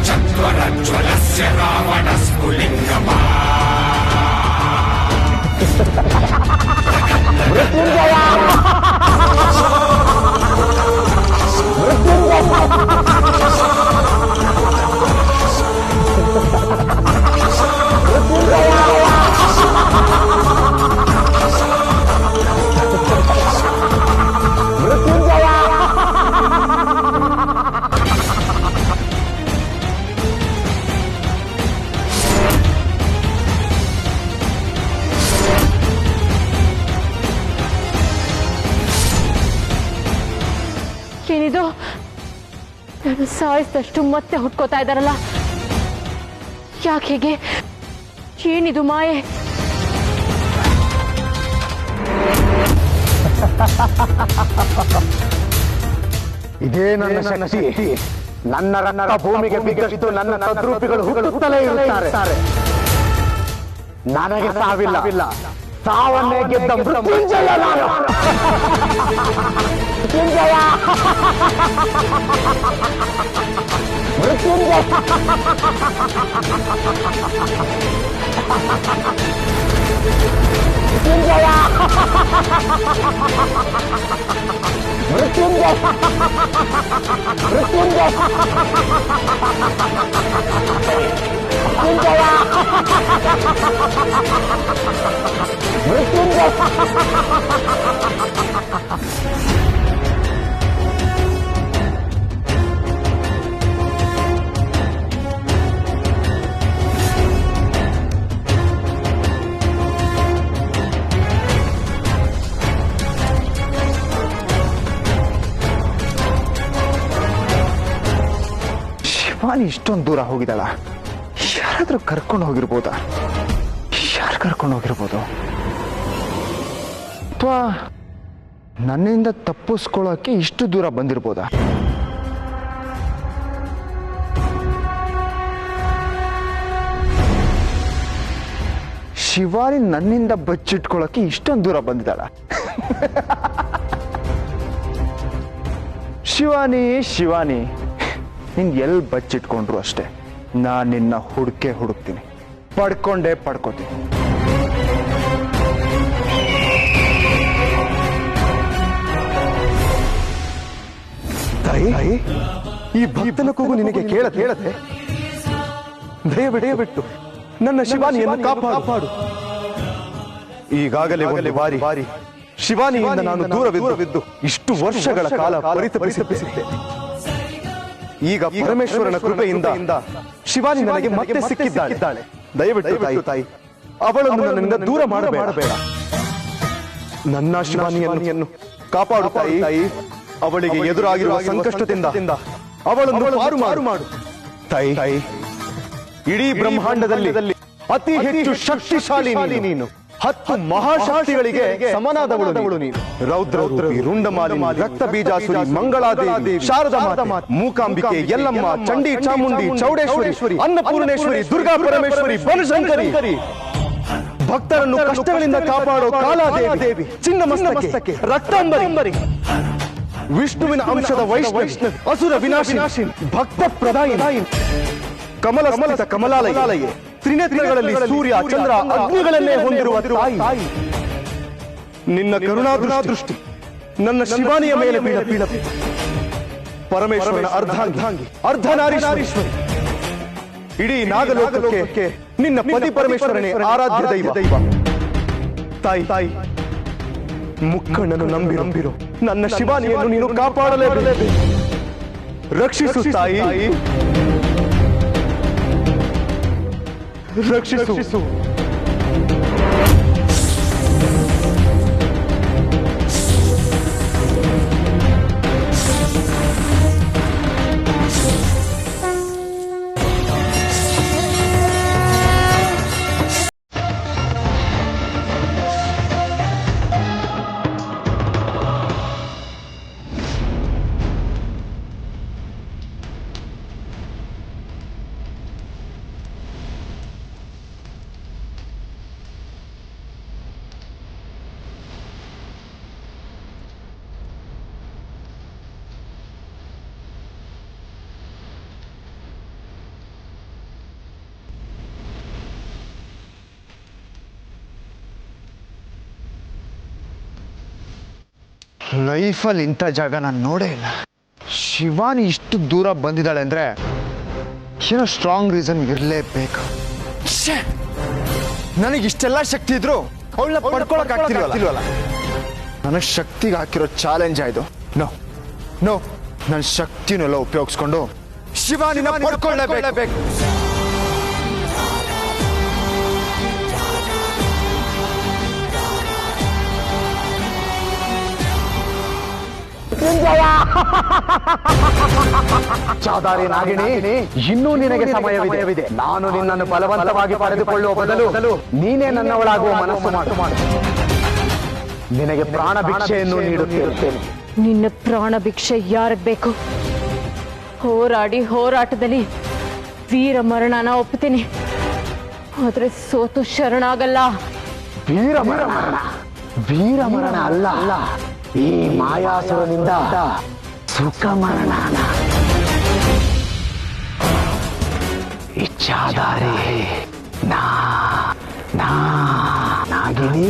चक्रज्वलस्य रावणस्फुलिङ्गमा ಏನಿದು ನಾನು ಸಾಯಿಸಿದಷ್ಟು ಮತ್ತೆ ಹುಟ್ಕೋತಾ ಇದ್ದಾರಲ್ಲ ಯಾಕೆ ಹೀಗೆ ಏನಿದು ಮಾಯೆ ಇದೇ ನನ್ನ ಶಕ್ತಿ ನನ್ನ ರನ್ನ ಭೂಮಿಗೆ ಬಿದ್ದಷ್ಟು ನನ್ನ ತದ್ರೂಪಿಗಳು ಹುಟ್ಟುತ್ತಲೇ ಇರುತ್ತಾರೆ ನನಗೆ ಸಾವಿಲ್ಲ ಸಾವನ್ನೇ ಗೆದ್ದ ಮೃತ್ಯುಂಜಯ ನಾನು ಮೃತ್ಯುಂಜಯ ಮೃತ್ಯುಂಜಯ ಮೃತ್ಯುಂಜಯ ಮೃತ್ಯುಂಜಯ ಮೃತ್ಯುಂಜಯ ಶಿವಾನಿ ಇಷ್ಟೊಂದು ದೂರ ಹೋಗಿದ್ದಾಳ ಯಾರಾದ್ರೂ ಕರ್ಕೊಂಡು ಹೋಗಿರ್ಬೋದಾ ಯಾರು ಕರ್ಕೊಂಡು ಹೋಗಿರ್ಬೋದು ಅಥವಾ ನನ್ನಿಂದ ತಪ್ಪಿಸ್ಕೊಳ್ಳೋಕೆ ಇಷ್ಟು ದೂರ ಬಂದಿರ್ಬೋದಾ ಶಿವಾನಿ ನನ್ನಿಂದ ಬಚ್ಚಿಟ್ಕೊಳ್ಳೋಕೆ ಇಷ್ಟೊಂದು ದೂರ ಬಂದಿದ್ದಾಳ ಶಿವಾನಿ ಶಿವಾನಿ ನಿನ್ ಎಲ್ಲಿ ಬಚ್ಚಿಟ್ಕೊಂಡ್ರು ಅಷ್ಟೇ ನಾನು ನಿನ್ನ ಹುಡುಕ್ತೀನಿ ಪಡ್ಕೊಂಡೇ ಪಡ್ಕೋತೀನಿ ತಾಯಿ ಈ ಭಕ್ತನ ಕೂಗು ನಿನಗೆ ಕೇಳದೆ ದಯವಿಟ್ಟು ನನ್ನ ಶಿವಾನಿಯನ್ನು ಕಾಪಾಡು ಈಗಾಗಲೇ ಒಂದು ಬಾರಿ ಶಿವಾನಿಯಿಂದ ನಾನು ದೂರವಿದ್ದು ಇಷ್ಟು ವರ್ಷಗಳ ಕಾಲ ಪರಿತಪಿಸಿದ್ದೆ ಈಗ ಪರಮೇಶ್ವರನ ಕೃಪೆಯಿಂದ ಶಿವಾನಿ ನನಗೆ ಮತ್ತೆ ಸಿಕ್ಕಿದ್ದಾಳೆ ದಯವಿಟ್ಟು ತಾಯಿ ಅವಳನ್ನು ನನ್ನಿಂದ ದೂರ ಮಾಡಬೇಡ ನನ್ನ ಶಿವಾನಿಯನ್ನು ಕಾಪಾಡು ತಾಯಿ ಅವಳಿಗೆ ಎದುರಾಗಿರುವ ಸಂಕಷ್ಟದಿಂದ ಅವಳನ್ನು ಪಾರು ಮಾಡು ತಾಯಿ ಇಡೀ ಬ್ರಹ್ಮಾಂಡದಲ್ಲಿ ಅತಿ ಹೆಚ್ಚು ಶಕ್ತಿಶಾಲಿ ನೀನು 10 ಮಹಾಶಕ್ತಿಗಳಿಗೆ ಸಮನಾದವಳು ನೀನು ರೌದ್ರರೂಪಿ ರುಂಡಮಾಲಿನಿ ರಕ್ತ ಬೀಜಾಸುರಿ ಮಂಗಳಾದೇವಿ ಶಾರದಾ ಮಾತೆ ಮೂಕಾಂಬಿಕೆ ಯಲ್ಲಮ್ಮ ಚಂಡಿ ಚಾಮುಂಡಿ ಚೌಡೇಶ್ವರಿ ಅನ್ನಪೂರ್ಣೇಶ್ವರಿ ದುರ್ಗಾ ಪರಮೇಶ್ವರಿ ಬನಶಂಕರಿ ಭಕ್ತರನ್ನು ಕಷ್ಟಗಳಿಂದ ಕಾಪಾಡೋ ಕಾಲಾದೇವಿ ಚಿನ್ನಮಸ್ತಕೆ ರಕ್ತಾಂಬರಿ ವಿಷ್ಣುವಿನ ಅಂಶದ ವೈಷ್ಣವಿ ಅಸುರ ವಿನಾಶಿ ಭಕ್ತ ಪ್ರದಾಯಿ ಕಮಲ ಕಮಲಾಲಯ ತ್ರಿನೇತ್ರಗಳಲ್ಲಿ ಸೂರ್ಯ ಚಂದ್ರ ಅಗ್ನಿಗಳನ್ನೇ ಹೊಂದಿರುವ ತಾಯಿ ನಿನ್ನ ಕರುಣಾದೃಷ್ಟಿ ನನ್ನ ಶಿವಾನಿಯ ಮೇಲೆ ಬೀಳ ಪರಮೇಶ್ವರನ ಅರ್ಧಾಂಗಿ ಅರ್ಧನಾರೀಶ್ವರಿ ಇಡೀ ನಾಗಲೋಕಕ್ಕೆ ನಿನ್ನ ಪತಿ ಪರಮೇಶ್ವರನೇ ಆರಾಧ್ಯ ದೈವ ತಾಯಿ ಮುಕ್ಕಣ್ಣನು ನಂಬಿರೋ ನನ್ನ ಶಿವಾನಿಯನ್ನು ನೀನು ಕಾಪಾಡಲೇಬೇಕು ರಕ್ಷಿಸು ತಾಯಿ ರಕ್ಷಿಸು ಲೈಫಲ್ಲಿ ಇಂಥ ಜಾಗ ನಾನು ನೋಡೇ ಇಲ್ಲ. ಶಿವಾನಿ ಇಷ್ಟು ದೂರ ಬಂದಿದ್ದಾಳೆ ಅಂದರೆ ಏನೋ ಸ್ಟ್ರಾಂಗ್ ರೀಸನ್ ಇರಲೇಬೇಕು. ನನಗಿಷ್ಟೆಲ್ಲ ಶಕ್ತಿ ಇದ್ರು ಅವಳನ್ನ ಪಡ್ಕೊಳಕ್ ಆಗ್ತಿಲ್ವಲ್ಲ. ನನಗೆ ಶಕ್ತಿಗೆ ಹಾಕಿರೋ ಚಾಲೆಂಜ್ ಆಯ್ತು. ನೋ ನೋ ನನ್ನ ಶಕ್ತಿನೆಲ್ಲ ಉಪಯೋಗಿಸ್ಕೊಂಡು ಶಿವಾನಿನ ಪಡ್ಕೊಳ್ಳೇಬೇಕು. ಚಾದಾರಿ ನಾಗಿಣಿ, ಇನ್ನೂ ನಿನಗೆ ಸಮಯವಿದೆ. ನಾನು ನಿನ್ನನ್ನು ಬಲವಂತವಾಗಿ ಪಡೆದುಕೊಳ್ಳುವ ಬದಲು ನೀನೇ ನನ್ನವಳಾಗುವ ಮನಸ್ಸು ಮಾಡು. ನಿನಗೆ ಪ್ರಾಣ ಭಿಕ್ಷೆಯನ್ನು ನೀಡುತ್ತಿರುತ್ತೇನೆ. ನಿನ್ನ ಪ್ರಾಣ ಭಿಕ್ಷೆ ಯಾರಿಗೆ ಬೇಕು? ಹೋರಾಟದಲ್ಲಿ ವೀರ ಮರಣನ ಒಪ್ತೀನಿ, ಆದ್ರೆ ಸೋತು ಶರಣಾಗಲ್ಲ. ವೀರ ಮರಣ ಅಲ್ಲ, ಈ ಮಾಯಾಸುರನಿಂದ ಸುಖ ಮರಣ. ಇಚ್ಛಾಧಾರಿ ನಾಗಿನಿ.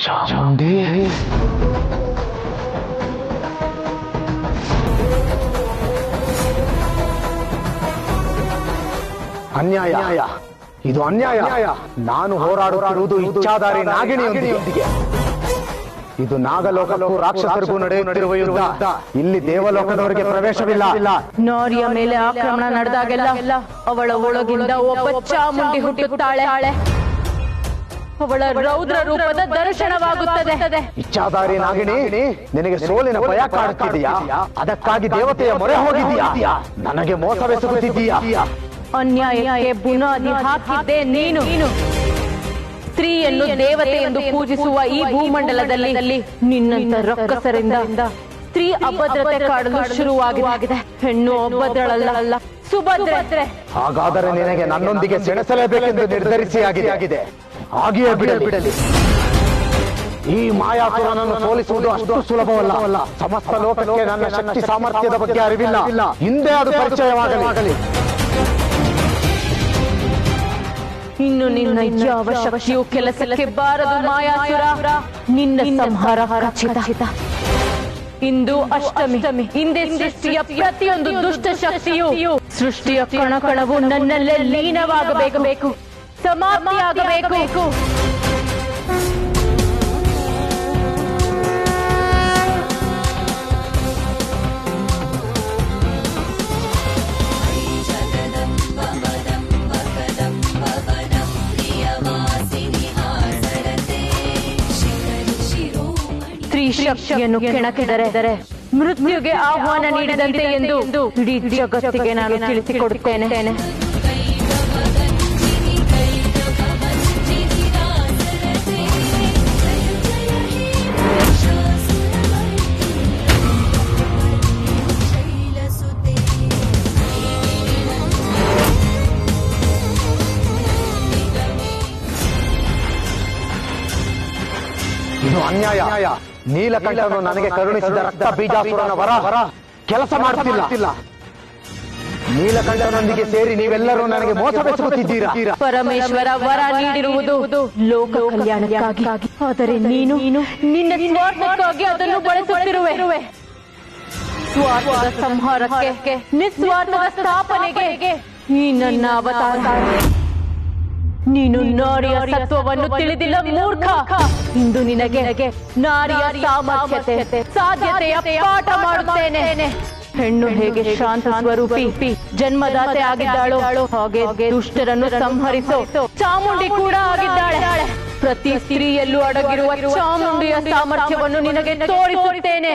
ಚಾಮುಂಡಿ, ಅನ್ಯಾಯ, ಇದು ಅನ್ಯಾಯ. ನಾನು ಹೋರಾಡುತ್ತಿರುವುದು ಇಚ್ಛಾಧಾರಿ ನಾಗಿಣಿಯೊಂದಿಗೆ. ಇದು ನಾಗಲೋಕಕ್ಕೂ ರಾಕ್ಷಸರಿಗೂ ನಡೆಯುತ್ತಿರುವ ಯುದ್ಧ. ಇಲ್ಲಿ ದೇವಲೋಕದವರಿಗೆ ಪ್ರವೇಶವಿಲ್ಲ. ನಾರಿಯ ಮೇಲೆ ಆಕ್ರಮಣ ನಡೆದಾಗೆಲ್ಲ ಅವಳ ಒಳಗಿಂದ ಒಬ್ಬ ಚಾಮುಂಡಿ ಹುಟ್ಟುತ್ತಾಳೆ. ಅವಳ ರೌದ್ರ ರೂಪದ ದರ್ಶನವಾಗುತ್ತದೆ. ಇಚ್ಛಾಧಾರಿ ನಾಗಿಣಿ, ನಿನಗೆ ಸೋಲಿನ ಭಯ ಕಾಡುತ್ತಿದೆಯಾ? ಅದಕ್ಕಾಗಿ ದೇವತೆಯ ಮೊರೆ ಹೋಗಿದೀಯಾ? ನನಗೆ ಮೋಸವೆಸಗುತ್ತಿದ್ದೀಯಾ? ಅನ್ಯಾಯಕ್ಕೆ ಬುನಾದಿ ಹಾಕಿದ್ದೆ ನೀನು. ಸ್ತ್ರೀಯನ್ನು ದೇವತೆ ಎಂದು ಪೂಜಿಸುವ ಈ ಭೂಮಂಡಲದಲ್ಲಿ ನಿನ್ನಂತ ರಕ್ಕಸರಿಂದ ಸ್ತ್ರೀ ಅಭದ್ರತೆ ಕಾಡಲು ಶುರುವಾಗಿದೆ. ಹೆಣ್ಣು ಅಭದ್ರಳಲ್ಲ, ಸುಭದ್ರೆ. ಹಾಗಾದರೆ ನಿನಗೆ ನನ್ನೊಂದಿಗೆ ಸೆಣಸಲೇಬೇಕೆಂದು ನಿರ್ಧರಿಸಿಯಾಗಿದೆ. ಹಾಗೆಯೇ ಬಿಡಲಿ. ಈ ಮಾಯಾಸುರನನ್ನು ಸೋಲಿಸುವುದು ಅಷ್ಟು ಸುಲಭವಲ್ಲ. ಸಮಸ್ತ ಲೋಕಕ್ಕೆ ನನ್ನ ಶಕ್ತಿ ಸಾಮರ್ಥ್ಯದ ಬಗ್ಗೆ ಅರಿವಿಲ್ಲ. ಹಿಂದೆ ಅದು ಪರಿಚಯವಾಗಲಿ. ಇನ್ನು ನಿನ್ನ ಯಾವ ಶಕ್ತಿಯೂ ಕೆಲಸಕ್ಕೆ ಬಾರದು ಮಾಯಾಸುರ. ನಿನ್ನ ಸಂಹಾರ ಖಚಿತ. ಇಂದು ಅಷ್ಟಮಿ. ಹಿಂದೆ ಸೃಷ್ಟಿಯ ಪ್ರತಿಯೊಂದು ದುಷ್ಟ ಶಕ್ತಿಯು ಸೃಷ್ಟಿಯ ಕಣಕಣವು ನನ್ನಲ್ಲೇ ಲೀನವಾಗಬೇಕು, ಸಮಾಪ್ತಿಯಾಗಬೇಕು. ಸ್ತ್ರೀ ಶಕ್ತಿಯನ್ನು ಕೆಣಕಿದರೆ ಮೃತ್ಯುಗೆ ಆಹ್ವಾನ ನೀಡಿದಂತೆ ಎಂದು ಇಡೀ ಜಗತ್ತಿಗೆ ನಾನು ತಿಳಿಸಿಕೊಡುತ್ತೇನೆ. ಇದು ಅನ್ಯಾಯ. ನೀಲಕಂಠನು ನನಗೆ ಕರುಣಿಸಿದ ರಕ್ತ ಬೀಜಾಸುರನ ವರ ಕೆಲಸ ಮಾಡುತ್ತಿಲ್ಲ. ನೀಲಕಂಠನೊಂದಿಗೆ ಸೇರಿ ನೀವೆಲ್ಲರೂ ನನಗೆ ಮೋಸ ಬೆಚ್ಚುತ್ತಿದ್ದೀರಾ. ಪರಮೇಶ್ವರ ವರ ನೀಡಿರುವುದು ಲೋಕ ಕಲ್ಯಾಣಕ್ಕಾಗಿ, ಆದರೆ ನೀನು ನಿನ್ನ ಸ್ವಾರ್ಥಕ್ಕಾಗಿ ಅದನ್ನು ಬಳಸುತ್ತಿರುವೆ. ಸ್ವಾರ್ಥದ ಸಂಹಾರಕ್ಕೆ, ನಿಸ್ವಾರ್ಥದ ಸ್ಥಾಪನೆಗೆ ಈ ನನ್ನ ಅವತಾರ. ನೀನು ನಾರಿಯ ಸತ್ವವನ್ನು ತಿಳಿದಿಲ್ಲ ಮೂರ್ಖ. ಇಂದು ನಿನಗೆ ನಾರಿಯ ಸಾಮರ್ಥ್ಯತೆ, ಸಾಧ್ಯತೆಯ ಪಾಠ ಮಾಡುತ್ತೇನೆ. ಹೆಣ್ಣು ಹೇಗೆ ಶಾಂತ ಸ್ವರೂಪಿ ಜನ್ಮದಾತೆ ಆಗಿದ್ದಾಳೋ ಹಾಗೆ ದುಷ್ಟರನ್ನು ಸಂಹರಿಸೋ ಚಾಮುಂಡಿ ಕೂಡ ಆಗಿದ್ದಾಳೆ. ಪ್ರತಿ ಸ್ತ್ರೀಯಲ್ಲೂ ಅಡಗಿರುವ ಚಾಮುಂಡಿಯ ಸಾಮರ್ಥ್ಯವನ್ನು ನಿನಗೆ ತೋರಿಸುತ್ತೇನೆ.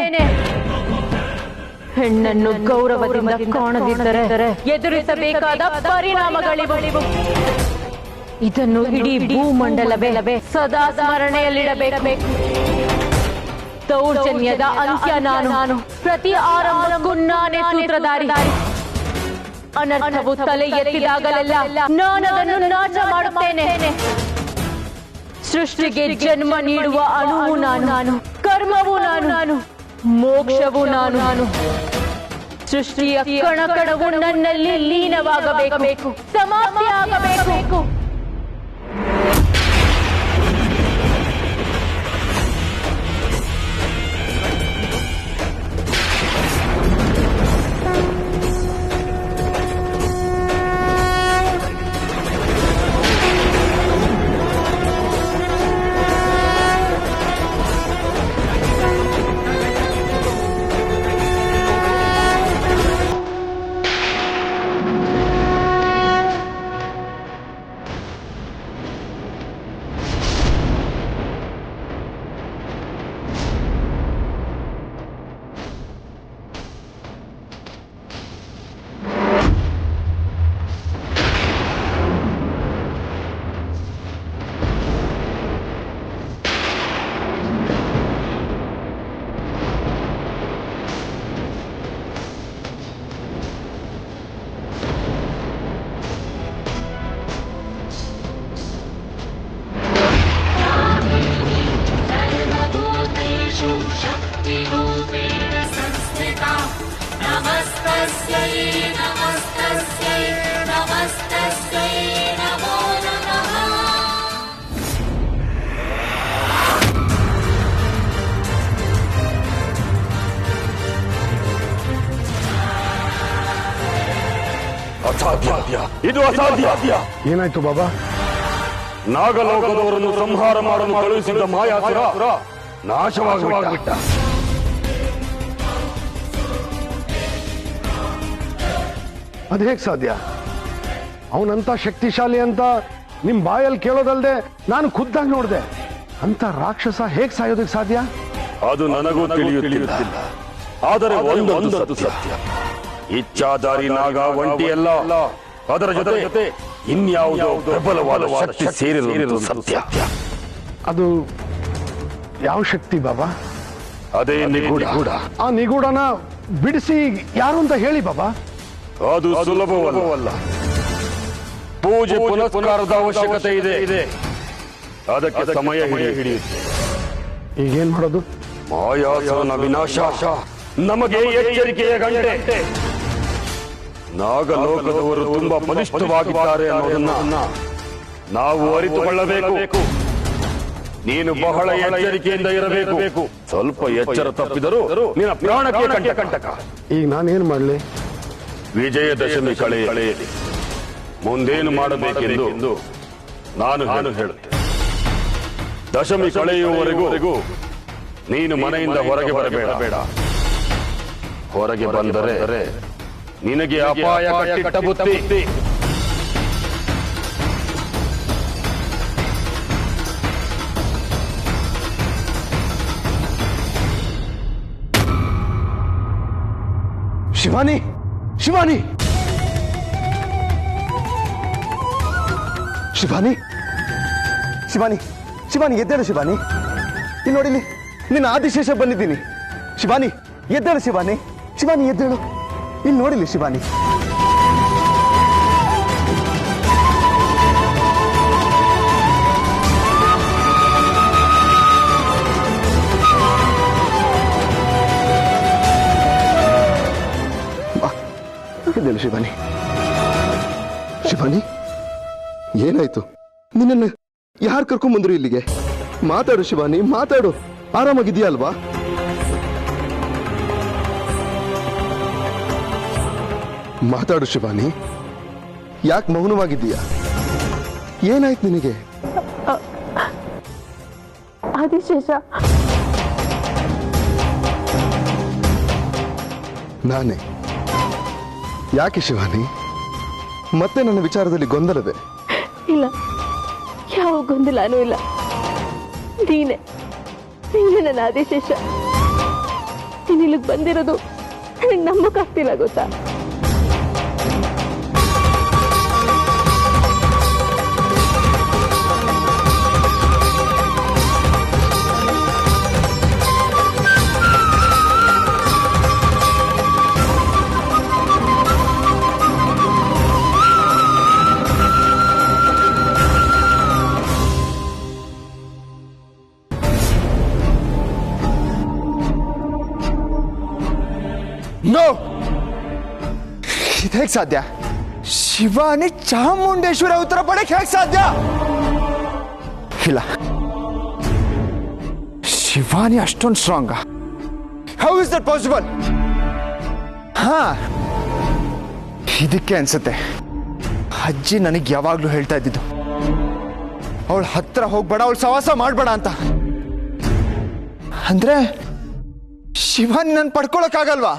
ಹೆಣ್ಣನ್ನು ಗೌರವದಿಂದ ಕಾಣದಿದ್ದರೆ ಎದುರಿಸಬೇಕಾದ ಪರಿಣಾಮಗಳಿವು. ಇದನ್ನು ಇಡೀ ಭೂಮಂಡಲವೇ ಸದಾ ಸ್ಮರಣೆಯಲ್ಲಿಡಬೇಕು. ದೌರ್ಜನ್ಯದ ಅಂತ್ಯ ನಾನು. ಪ್ರತಿ ಆರಂಭಕ್ಕೂ ನಾನೇ ಸೂತ್ರಧಾರಿ. ಅನರ್ಥವು ತಲೆ ಎತ್ತಿದಾಗಲೆಲ್ಲ ನಾನದನ್ನು ನಾಶ ಮಾಡುತ್ತೇನೆ. ಸೃಷ್ಟಿಗೆ ಜನ್ಮ ನೀಡುವ ಅಣುವು ನಾನು, ಕರ್ಮವೂ ನಾನು, ಮೋಕ್ಷವೂ ನಾನು. ಸೃಷ್ಟಿಯ ಕಣಕಣವು ನನ್ನಲ್ಲಿ ಲೀನವಾಗಬೇಕು, ಸಮಾಪ್ತಿ ಆಗಬೇಕು. ಅಸಾಧ್ಯ, ಇದು ಅಸಾಧ್ಯ. ಏನಾಯ್ತು ಬಾಬಾ? ನಾಗಲೋಕದವರನ್ನು ಸಂಹಾರ ಮಾಡಲು ಕಳುಹಿಸಿದ ಮಾಯಾಸುರ ನಾಶವಾಗಿಬಿಟ್ಟ. ಅದೇಗ್ ಸಾಧ್ಯ? ಅವನಂತ ಶಕ್ತಿಶಾಲಿ ಅಂತ ನಿಮ್ ಬಾಯಲ್ಲಿ ಕೇಳೋದಲ್ದೆ ನಾನು ಖುದ್ದಾಗಿ ನೋಡಿದೆ. ಅಂತ ರಾಕ್ಷಸ ಹೇಗ್ ಸಾಯೋದಕ್ಕೆ ಸಾಧ್ಯ? ಅದು ನನಗೂ ತಿಳಿಯುತ್ತಿಲ್ಲ. ಆದರೆ ಒಂದೊಂದು ಸತ್ಯ, ಇಚ್ಛಾಧಾರಿ ನಾಗ ಒಂಟಿಯಲ್ಲ, ಅದರ ಜೊತೆ ಇನ್ಯಾವುದೋ ಪ್ರಬಲವಾದ ಶಕ್ತಿ ಸೇರಿರುವುದು ಸತ್ಯ. ಅದು ಯಾವ ಶಕ್ತಿ ಬಾಬಾ? ಅದೇ ನಿಗೂಢ. ಆ ನಿಗೂಢನ ಬಿಡಿಸಿ ಯಾರು ಅಂತ ಹೇಳಿ ಬಾಬಾ. ಅದು ಸುಲಭವಲ್ಲ. ಪೂಜೆ ಪುನಸ್ಕಾರದ ಅವಶ್ಯಕತೆ ಇದೆ. ಅದಕ್ಕೆ ಸಮಯ ಹಿಡಿಯುತ್ತೆ. ಈಗೇನ್ ಮಾಡೋದು? ಮಾಯಾಸುರನ ವಿನಾಶ ನಮಗೆ ಎಚ್ಚರಿಕೆಯ ಗಂಟೆ. ನಾಗಲೋಕದವರು ತುಂಬಾ ಬಲಿಷ್ಠವಾಗಿದ್ದಾರೆ ಅನ್ನೋದನ್ನ ನಾವು ಅರಿತುಕೊಳ್ಳಬೇಕು. ನೀನು ಬಹಳ ಎಚ್ಚರಿಕೆಯಿಂದ ಇರಬೇಕು. ಸ್ವಲ್ಪ ಎಚ್ಚರ ತಪ್ಪಿದರೂ ನಿನ್ನ ಪ್ರಾಣಕ್ಕೆ ಕಂಟಕ. ಈಗ ನಾನೇನ್ ಮಾಡ್ಲಿ? ವಿಜಯದಶಮಿ ಕಳೆಯಲಿ. ಮುಂದೇನು ಮಾಡಬೇಕೆಂದು ನಾನು ಹೇಳುತ್ತೇನೆ. ದಶಮಿ ಕಳೆಯುವವರೆಗೂ ನೀನು ಮನೆಯಿಂದ ಹೊರಗೆ ಬರಬೇಡ. ಹೊರಗೆ ಬಂದರೆ ನಿನಗೆ ಅಪಾಯ ಕಟ್ಟಿಟ್ಟ ಬುತ್ತಿ. ಶಿವಾನಿ ಶಿವಾನಿ ಶಿವಾನಿ ಶಿವಾನಿ ಶಿವಾನಿ ಎದ್ದೇಳು ಶಿವಾನಿ ಇಲ್ಲಿ ನೋಡಿಲಿ ನಿನ್ನ ಆದಿಶೇಷ ಬಂದಿದ್ದೀನಿ ಶಿವಾನಿ ಎದ್ದೇಳು ಶಿವಾನಿ ಶಿವಾನಿ ಎದ್ದೇಳು ಇಲ್ಲಿ ನೋಡಿಲಿ ಶಿವಾನಿ ಎದ್ದೇಳು ಶಿವಾನಿ ಶಿವಾನಿ ಏನಾಯ್ತು ನಿನ್ನನ್ನು ಯಾರು ಕರ್ಕೊಂಡ್ ಬಂದ್ರು ಇಲ್ಲಿಗೆ ಮಾತಾಡು ಶಿವಾನಿ ಮಾತಾಡು ಆರಾಮಾಗಿದೆಯಾ ಅಲ್ವಾ ಮಾತಾಡು ಶಿವಾನಿ ಯಾಕೆ ಮೌನವಾಗಿದ್ದೀಯಾ ಏನಾಯ್ತು ನಿನಗೆ ಆದಿಶೇಷ ನಾನೇ ಯಾಕೆ ಶಿವಾನಿ ಮತ್ತೆ ನನ್ನ ವಿಚಾರದಲ್ಲಿ ಗೊಂದಲವೇ ಇಲ್ಲ, ಯಾವ ಗೊಂದಲನೂ ಇಲ್ಲ. ನೀನೆ ನನ್ನ ಆದಿಶೇಷ. ನೀನು ಇಲ್ಲಿಗೆ ಬಂದಿರೋದು ನನಗೆ ನಂಬಕ್ಕಾಗ್ತಿಲ್ಲ ಗೊತ್ತಾ? ನೋ ಇದು ಹೇಗೆ ಸಾಧ್ಯ ಶಿವಾನಿ ಚಾಮುಂಡೇಶ್ವರಿ ಉತ್ತರ ಪಡೆಯಕ್ಕೆ ಹೇಗೆ ಸಾಧ್ಯ ಇಲ್ಲ ಶಿವಾನಿ ಅಷ್ಟೊಂದು strong how is that possible ಹಾ ಇದಕ್ಕೆ ಅನ್ಸುತ್ತೆ ಅಜ್ಜಿ ನನಗೆ ಯಾವಾಗ್ಲೂ ಹೇಳ್ತಾ ಇದ್ದಿದ್ದು ಅವಳ ಹತ್ರ ಹೋಗ್ಬೇಡ ಅವಳು ಸವಾಸ ಮಾಡ್ಬೇಡ ಅಂತ ಅಂದ್ರೆ ಶಿವಾನಿ ನನ್ ಪಡ್ಕೊಳಕ್ಕಾಗಲ್ವಾ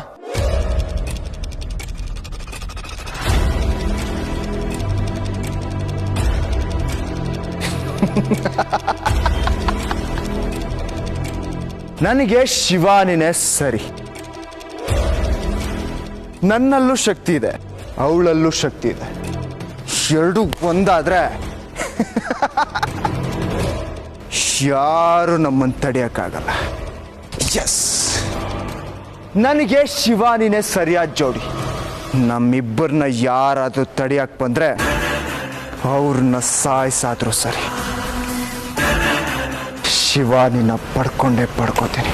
ನನಗೆ ಶಿವಾನಿನೇ ಸರಿ ನನ್ನಲ್ಲೂ ಶಕ್ತಿ ಇದೆ ಅವಳಲ್ಲೂ ಶಕ್ತಿ ಇದೆ ಎರಡು ಒಂದಾದ್ರೆ ಯಾರು ನಮ್ಮನ್ನು ತಡೆಯಕ್ಕಾಗಲ್ಲ ಎಸ್ ನನಗೆ ಶಿವಾನಿನೇ ಸರಿಯಾದ ಜೋಡಿ ನಮ್ಮಿಬ್ಬರನ್ನ ಯಾರಾದ್ರೂ ತಡೆಯಕ್ಕೆ ಬಂದ್ರೆ ಅವ್ರನ್ನ ಸಾಯಿಸಾದ್ರೂ ಸರಿ ಶಿವಾನಿನ ಪಡ್ಕೊಂಡೇ ಪಡ್ಕೋತೀನಿ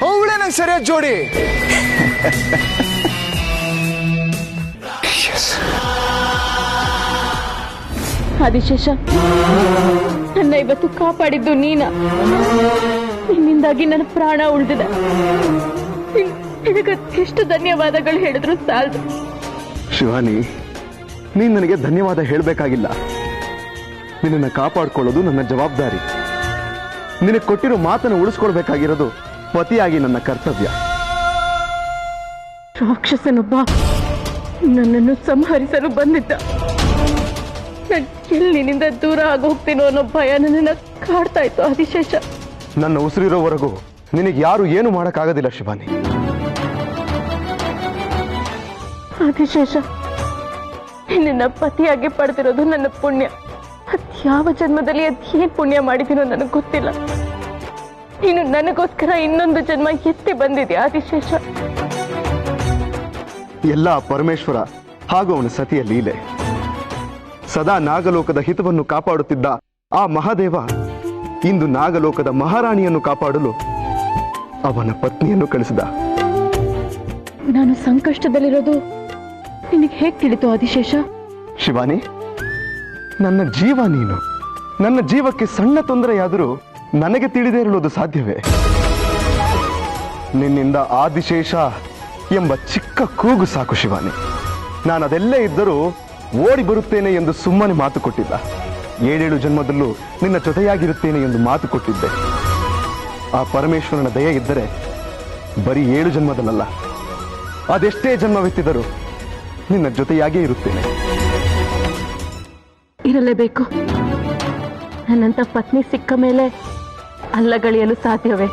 ಅವಳೇ ನಂಗೆ ಸರಿಯಾದ ಜೋಡಿ ಆದಿಶೇಷ, ನನ್ನ ಇವತ್ತು ಕಾಪಾಡಿದ್ದು ನೀನ. ನಿನ್ನಿಂದಾಗಿ ನನ್ನ ಪ್ರಾಣ ಉಳಿದಿದೆ. ಎಷ್ಟು ಧನ್ಯವಾದಗಳು ಹೇಳಿದ್ರು ಸಾಲದು. ಶಿವಾನಿ ನೀನ್ ನನಗೆ ಧನ್ಯವಾದ ಹೇಳಬೇಕಾಗಿಲ್ಲ. ನಿನ್ನನ್ನು ಕಾಪಾಡ್ಕೊಳ್ಳೋದು ನನ್ನ ಜವಾಬ್ದಾರಿ. ನಿನಗೆ ಕೊಟ್ಟಿರೋ ಮಾತನ್ನು ಉಳಿಸ್ಕೊಳ್ಬೇಕಾಗಿರೋದು ಪತಿಯಾಗಿ ನನ್ನ ಕರ್ತವ್ಯ. ರಾಕ್ಷಸನೊಬ್ಬ ನನ್ನನ್ನು ಸಂಹರಿಸಲು ಬಂದಿದ್ದ. ನಾನು ಎಲ್ಲಿನಿಂದ ದೂರ ಆಗೋಗ್ತೀನೋ ಅನ್ನೋ ಭಯ ನನ್ನನ್ನು ಕಾಡ್ತಾ ಇತ್ತು ಆದಿಶೇಷ. ನನ್ನ ಉಸಿರಿರೋವರೆಗೂ ನಿನಗೆ ಯಾರು ಏನು ಮಾಡಕ್ಕಾಗೋದಿಲ್ಲ ಶಿವಾನಿ. ಆದಿಶೇಷ, ನಿನ್ನ ಪತಿಯಾಗಿ ಪಡೆದಿರೋದು ನನ್ನ ಪುಣ್ಯ. ಅದ್ಯಾವ ಜನ್ಮದಲ್ಲಿ ಅದೇನ್ ಪುಣ್ಯ ಮಾಡಿದ್ದೀನೋ ನನಗೆ ಗೊತ್ತಿಲ್ಲ. ನೀನು ನನಗೋಸ್ಕರ ಇನ್ನೊಂದು ಜನ್ಮ ಎತ್ತಿ ಬಂದಿದ್ಯಾ ಆದಿಶೇಷ. ಎಲ್ಲ ಪರಮೇಶ್ವರ ಹಾಗೂ ಅವನ ಸತಿಯ ಲೀಲೆ. ಸದಾ ನಾಗಲೋಕದ ಹಿತವನ್ನು ಕಾಪಾಡುತ್ತಿದ್ದ ಆ ಮಹಾದೇವ ಇಂದು ನಾಗಲೋಕದ ಮಹಾರಾಣಿಯನ್ನು ಕಾಪಾಡಲು ಅವನ ಪತ್ನಿಯನ್ನು ಕಳಿಸಿದ. ನಾನು ಸಂಕಷ್ಟದಲ್ಲಿರೋದು ನಿನಗೆ ಹೇಗೆ ತಿಳಿತು ಆದಿಶೇಷ? ಶಿವಾನಿ, ನನ್ನ ಜೀವ ನೀನು. ನನ್ನ ಜೀವಕ್ಕೆ ಸಣ್ಣ ತೊಂದರೆಯಾದರೂ ನನಗೆ ತಿಳಿದೇ ಇರಲು ಸಾಧ್ಯವೇ? ನಿನ್ನಿಂದ ಆದಿಶೇಷ ಎಂಬ ಚಿಕ್ಕ ಕೂಗು ಸಾಕು ಶಿವಾನಿ. ನಾನು ಅದೆಲ್ಲೇ ಇದ್ದರೂ ಓಡಿ ಬರುತ್ತೇನೆ ಎಂದು ಸುಮ್ಮನೆ ಮಾತು ಕೊಟ್ಟಿಲ್ಲ. 7 ಜನ್ಮದಲ್ಲೂ ನಿನ್ನ ಜೊತೆಯಾಗಿರುತ್ತೇನೆ ಎಂದು ಮಾತು ಕೊಟ್ಟಿದ್ದೆ. ಆ ಪರಮೇಶ್ವರನ ದಯೆ ಇದ್ದರೆ ಬರೀ 7 ಜನ್ಮದಲ್ಲ, ಅದೆಷ್ಟೇ ಜನ್ಮವೆತ್ತಿದರೂ ನಿನ್ನ ಜೊತೆಯಾಗೇ ಇರುತ್ತೇನೆ. ಇರಲೇಬೇಕು. ನನ್ನಂತ ಪತ್ನಿ ಸಿಕ್ಕ ಮೇಲೆ ಅಲ್ಲಗಳೆಯಲು ಸಾಧ್ಯವೇ?